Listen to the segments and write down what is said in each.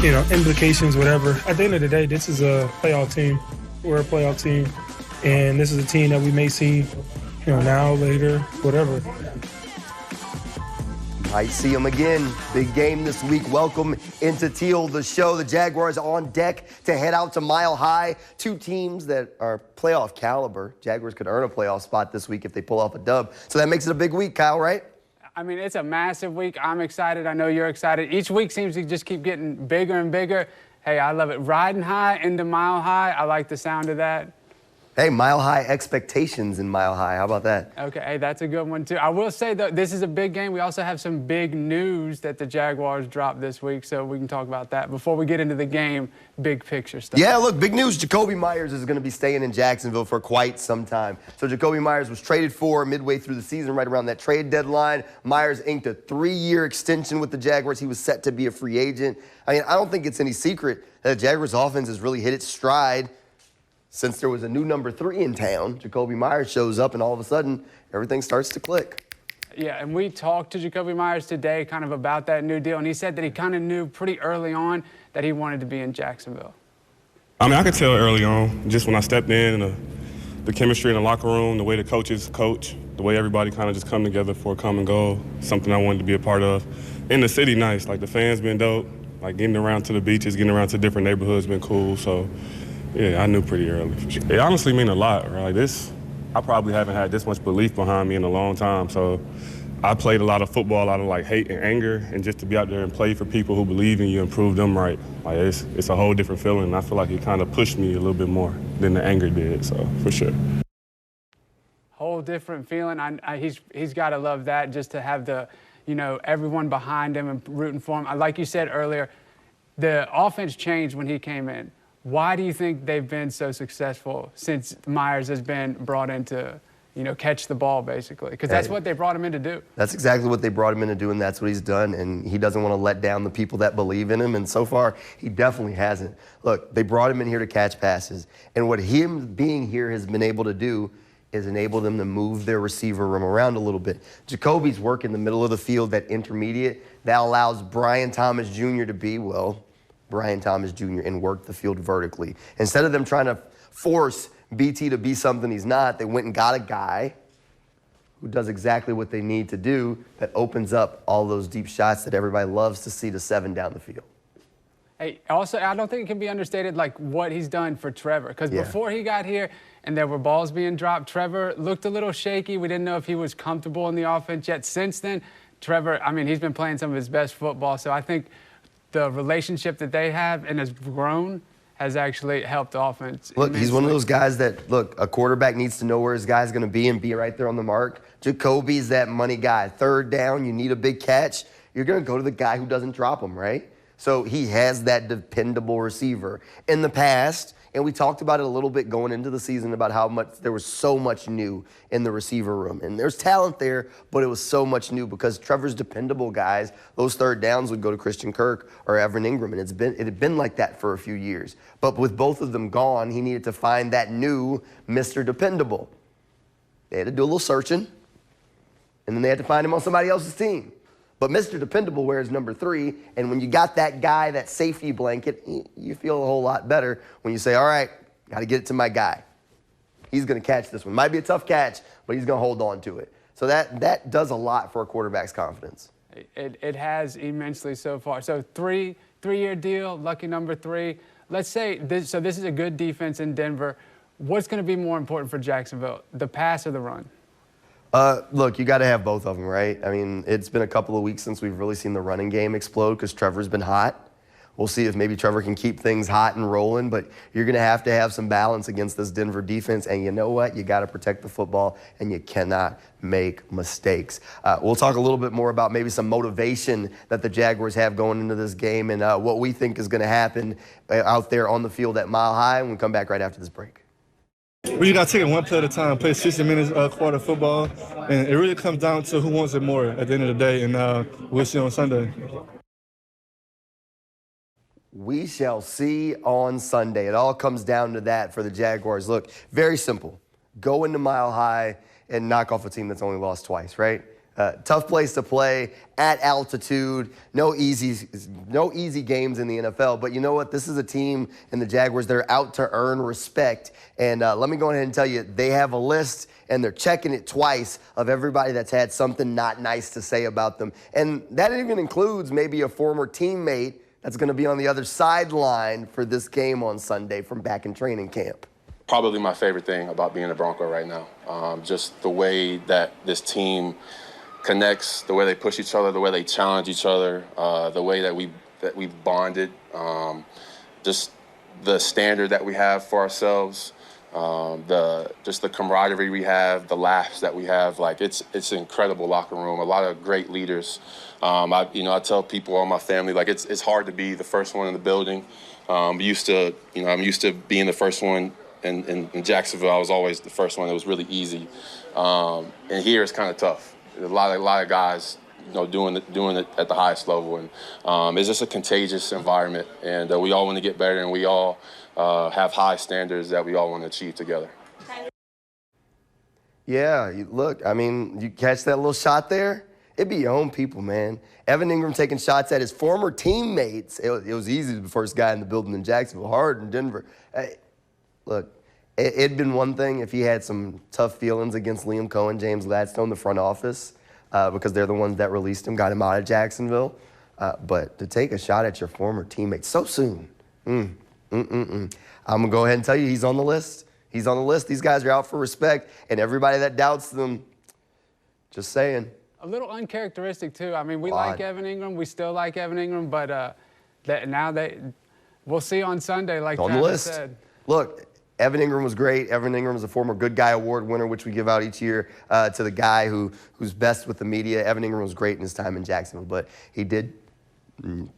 implications, whatever. At the end of the day, this is a playoff team. We're a playoff team, and this is a team that we may see, now, later, whatever. Might see them again. Big game this week. Welcome into Teal, the show. The Jaguars on deck to head out to Mile High. Two teams that are playoff caliber. Jaguars could earn a playoff spot this week if they pull off a dub. So that makes it a big week, Kyle, right? I mean, it's a massive week. I'm excited. I know you're excited. Each week seems to just keep getting bigger and bigger. Hey, I love it. Riding high into Mile High. I like the sound of that. Hey, Mile High expectations in Mile High. How about that? Okay, hey, that's a good one, too. I will say, though, this is a big game. We also have some big news that the Jaguars dropped this week, so we can talk about that before we get into the game, big picture stuff. Yeah, look, big news. Jakobi Meyers is going to be staying in Jacksonville for quite some time. So Jakobi Meyers was traded for midway through the season, right around that trade deadline. Meyers inked a 3-year extension with the Jaguars. He was set to be a free agent. I mean, I don't think it's any secret that the Jaguars' offense has really hit its stride since there was a new number 3 in town. Jakobi Meyers shows up, and all of a sudden, everything starts to click. Yeah, and we talked to Jakobi Meyers today kind of about that new deal, and he said that he kind of knew pretty early on that he wanted to be in Jacksonville. I mean, I could tell early on, just when I stepped in, the chemistry in the locker room, the way the coaches coach, the way everybody kind of just come together for a common goal, something I wanted to be a part of. In the city, nice. Like, the fans been dope. Like, getting around to the beaches, getting around to different neighborhoods been cool, so yeah, I knew pretty early. For sure. It honestly mean a lot, right? I probably haven't had this much belief behind me in a long time. So I played a lot of football out of like hate and anger, and just to be out there and play for people who believe in you and prove them right, like it's a whole different feeling. And I feel like it kind of pushed me a little bit more than the anger did. So for sure. Whole different feeling. He's got to love that, just to have the, everyone behind him and rooting for him. Like you said earlier, the offense changed when he came in. Why do you think they've been so successful since Meyers has been brought in to, catch the ball, basically? Because that's what they brought him in to do. That's exactly what they brought him in to do, and that's what he's done. And he doesn't want to let down the people that believe in him, and so far, he definitely hasn't. Look, they brought him in here to catch passes, and what him being here has been able to do is enable them to move their receiver room around a little bit. Jakobi's work in the middle of the field, that intermediate, that allows Brian Thomas Jr. to be, Brian Thomas Jr. and work the field vertically. Instead of them trying to force BT to be something he's not, they went and got a guy who does exactly what they need to do, that opens up all those deep shots that everybody loves to see, to 7 down the field. Hey, also, I don't think it can be understated, like, what he's done for Trevor. Because before he got here and there were balls being dropped, Trevor looked a little shaky. We didn't know if he was comfortable in the offense yet. Since then, Trevor, I mean, he's been playing some of his best football. So I think the relationship that they have and has grown has actually helped the offense. Look, he's one of those guys that, look, a quarterback needs to know where his guy's going to be and be right there on the mark. Jakobi's that money guy. 3rd down, you need a big catch, you're going to go to the guy who doesn't drop him, right? So he has that dependable receiver. In the past, and we talked about it a little bit going into the season about how much there was so much new in the receiver room. And there's talent there, but it was so much new because Trevor's dependable guys, those 3rd downs would go to Christian Kirk or Evan Engram. And it had been like that for a few years. But with both of them gone, he needed to find that new Mr. Dependable. They had to do a little searching, and then they had to find him on somebody else's team. But Mr. Dependable wears number 3, and when you got that guy, that safety blanket, you feel a whole lot better when you say, all right, got to get it to my guy. He's going to catch this one. Might be a tough catch, but he's going to hold on to it. So that does a lot for a quarterback's confidence. It has immensely so far. So three-year deal, lucky number 3. Let's say this is a good defense in Denver. What's going to be more important for Jacksonville, the pass or the run? Look, you got to have both of them, right? I mean, it's been a couple of weeks since we've really seen the running game explode because Trevor's been hot. We'll see if maybe Trevor can keep things hot and rolling, but you're going to have some balance against this Denver defense. And you know what? You got to protect the football, and you cannot make mistakes. We'll talk a little bit more about maybe some motivation that the Jaguars have going into this game and what we think is going to happen out there on the field at Mile High when we come back right after this break. We got to take it one play at a time, play 60 minutes quarter football, and it really comes down to who wants it more at the end of the day, and we'll see on Sunday. We shall see on Sunday. It all comes down to that for the Jaguars. Look, very simple. Go into Mile High and knock off a team that's only lost twice, right? Tough place to play at altitude. No easy games in the NFL. But you know what? This is a team in the Jaguars. They're out to earn respect. And let me go ahead and tell you, they have a list, and they're checking it twice of everybody that's had something not nice to say about them. And that even includes maybe a former teammate that's going to be on the other sideline for this game on Sunday from back in training camp. Probably my favorite thing about being a Bronco right now. Just the way that this team connects, the way they push each other, the way they challenge each other, the way that we've bonded, just the standard that we have for ourselves, just the camaraderie we have, the laughs that we have. Like it's an incredible locker room. A lot of great leaders. I tell people, all my family, like it's hard to be the first one in the building. I'm used to being the first one in Jacksonville. I was always the first one. It was really easy. And here it's kind of tough. A lot of guys, doing it at the highest level, and it's just a contagious environment. And we all want to get better, and we all have high standards that we all want to achieve together. Yeah, look, I mean, you catch that little shot there? It'd be your own people, man. Evan Engram taking shots at his former teammates. It was easy to be the first guy in the building in Jacksonville, hard in Denver. Hey, look, it'd been one thing if he had some tough feelings against Liam Cohen, James Gladstone, the front office, because they're the ones that released him, got him out of Jacksonville. But to take a shot at your former teammates so soon, I'm going to go ahead and tell you he's on the list. He's on the list. These guys are out for respect, and everybody that doubts them, just saying. A little uncharacteristic, too. I mean, we like Evan Engram. We still like Evan Engram, but we'll see on Sunday, like Travis said. Look, Evan Engram was great. Evan Engram is a former Good Guy Award winner, which we give out each year to the guy who's best with the media. Evan Engram was great in his time in Jacksonville, but he did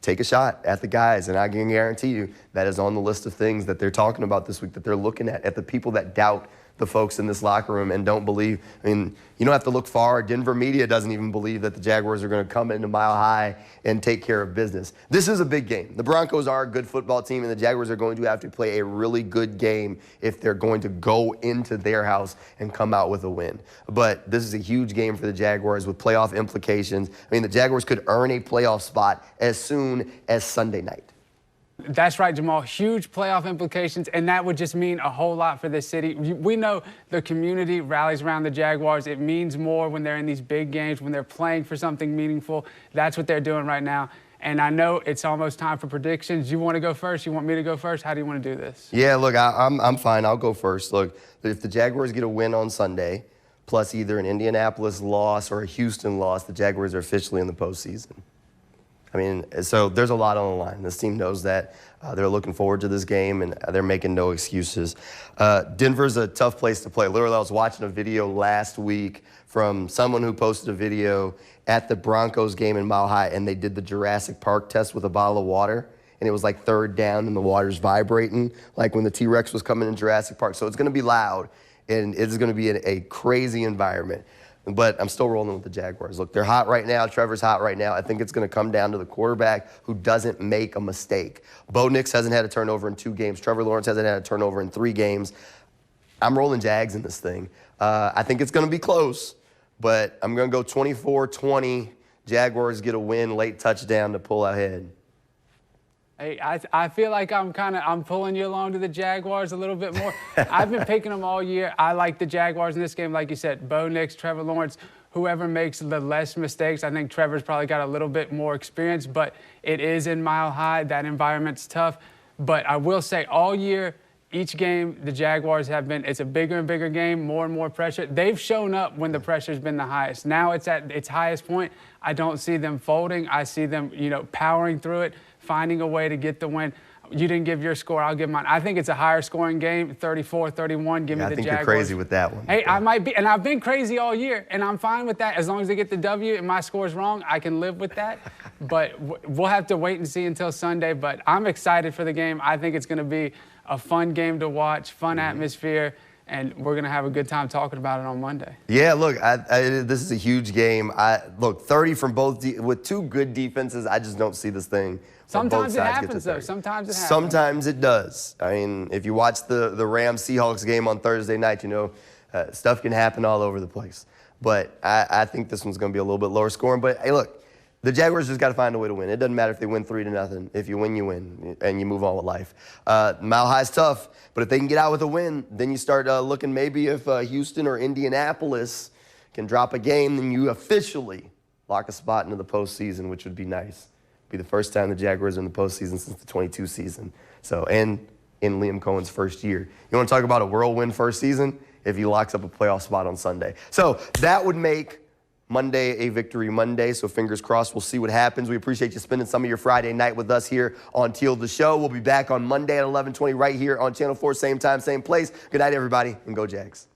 take a shot at the guys, and I can guarantee you that is on the list of things that they're talking about this week, that they're looking at the people that doubt the folks in this locker room and don't believe. I mean, you don't have to look far. Denver media doesn't even believe that the Jaguars are going to come into Mile High and take care of business. This is a big game. The Broncos are a good football team, and the Jaguars are going to have to play a really good game if they're going to go into their house and come out with a win. But this is a huge game for the Jaguars with playoff implications. I mean, the Jaguars could earn a playoff spot as soon as Sunday night. That's right, Jamal. Huge playoff implications, and that would just mean a whole lot for this city. We know the community rallies around the Jaguars. It means more when they're in these big games, when they're playing for something meaningful. That's what they're doing right now. And I know it's almost time for predictions. You want to go first? You want me to go first? How do you want to do this? Yeah, look, I'm fine. I'll go first. Look, if the Jaguars get a win on Sunday, plus either an Indianapolis loss or a Houston loss, the Jaguars are officially in the postseason. I mean, so there's a lot on the line. This team knows that. They're looking forward to this game, and they're making no excuses. Denver's a tough place to play. Literally, I was watching a video last week from someone who posted a video at the Broncos game in Mile High, and they did the Jurassic Park test with a bottle of water, and it was like third down, and the water's vibrating, like when the T-Rex was coming in Jurassic Park. So it's going to be loud, and it's going to be a crazy environment. But I'm still rolling with the Jaguars. Look, they're hot right now. Trevor's hot right now. I think it's going to come down to the quarterback who doesn't make a mistake. Bo Nix hasn't had a turnover in 2 games. Trevor Lawrence hasn't had a turnover in 3 games. I'm rolling Jags in this thing. I think it's going to be close, but I'm going to go 24-20. Jaguars get a win, late touchdown to pull ahead. Hey, I feel like I'm pulling you along to the Jaguars a little bit more. I've been picking them all year. I like the Jaguars in this game, like you said. Bo Nix, Trevor Lawrence, whoever makes the less mistakes. I think Trevor's probably got a little bit more experience, but it is in Mile High. That environment's tough. But I will say all year, each game, the Jaguars have been, it's a bigger and bigger game, more and more pressure. They've shown up when the pressure's been the highest. Now it's at its highest point. I don't see them folding. I see them, powering through it, finding a way to get the win. You didn't give your score. I'll give mine. I think it's a higher scoring game, 34-31. Give me the Jaguars. I think you're crazy with that one. Hey, I might be, and I've been crazy all year, and I'm fine with that. As long as they get the W and my score's wrong, I can live with that. But we'll have to wait and see until Sunday. But I'm excited for the game. I think it's going to be a fun game to watch, fun atmosphere, and we're going to have a good time talking about it on Monday. Yeah, look, this is a huge game. Look, 30 from both, with 2 good defenses, I just don't see this thing. Sometimes it happens, though. Sometimes it happens. Sometimes it does. I mean, if you watch the Rams-Seahawks game on Thursday night, stuff can happen all over the place. but I think this one's going to be a little bit lower scoring. But, hey, look, the Jaguars just got to find a way to win. It doesn't matter if they win 3-0. If you win, you win, and you move on with life. Mile High's tough, but if they can get out with a win, then you start looking maybe if Houston or Indianapolis can drop a game, then you officially lock a spot into the postseason, which would be nice. Be the first time the Jaguars are in the postseason since the 22 season. So, and in Liam Cohen's first year. You want to talk about a whirlwind first season? If he locks up a playoff spot on Sunday. So that would make Monday a victory Monday. So fingers crossed, we'll see what happens. We appreciate you spending some of your Friday night with us here on Teal the Show. We'll be back on Monday at 11:20 right here on Channel 4, same time, same place. Good night, everybody, and go Jags.